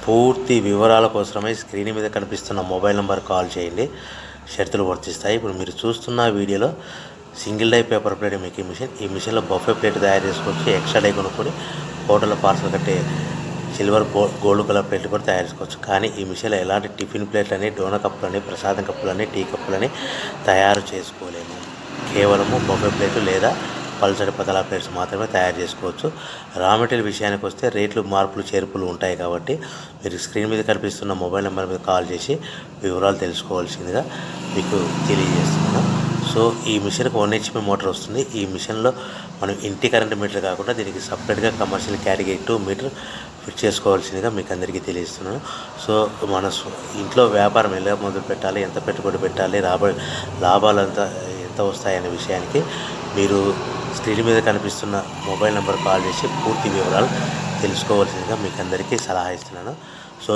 పూర్తి వివరాల కోసమై స్క్రీన్ మీద కనిపిస్తున్న మొబైల్ నెంబర్ కాల్ చేయండి. షరతులు వర్తిస్తాయి. ఇప్పుడు మీరు చూస్తున్న వీడియోలో single die paper plate making machine. ఈ మిషన్లో బఫే ప్లేట్ తయారు చేసుకోవచ్చు. ఎక్స్ట్రా డై కొనుక్కొని హోటల్లో పార్సల్ కట్టే సిల్వర్ గోల్డ్ కలర్ ప్లేట్లు కూడా తయారు చేసుకోవచ్చు. కానీ ఈ మిషన్లో ఎలాంటి టిఫిన్ ప్లేట్లని, డోనా కప్పులని, ప్రసాదం కప్పులని, టీ కప్పులని తయారు చేసుకోలేము. కేవలము బఫే ప్లేట్లు లేదా పల్సటి పతలా ప్లేట్స్ మాత్రమే తయారు చేసుకోవచ్చు. రా మెటీరియల్ విషయానికి వస్తే రేట్లు మార్పులు చేర్పులు ఉంటాయి కాబట్టి మీరు స్క్రీన్ మీద కనిపిస్తున్న మొబైల్ నెంబర్ మీద కాల్ చేసి వివరాలు తెలుసుకోవాల్సిందిగా మీకు తెలియజేస్తున్నాను. సో ఈ మిషన్కి 1 HP మోటార్ వస్తుంది. ఈ మిషన్లో మనం ఇంటి కరెంట్ మీటర్ కాకుండా దీనికి సపరేట్గా కమర్షియల్ కేటగిరీ 2 మీటర్ ఫిట్ చేసుకోవాల్సిందిగా మీకు అందరికీ తెలియజేస్తున్నాను. సో మన ఇంట్లో వ్యాపారం ఎలా మొదలు పెట్టాలి, ఎంత పెట్టుబడి పెట్టాలి, లాభాలు ఎంత వస్తాయనే విషయానికి మీరు స్క్రీన్ మీద కనిపిస్తున్న మొబైల్ నెంబర్ కాల్ చేసి పూర్తి వివరాలు తెలుసుకోవాల్సిందిగా మీకు అందరికీ సలహా ఇస్తున్నాను. సో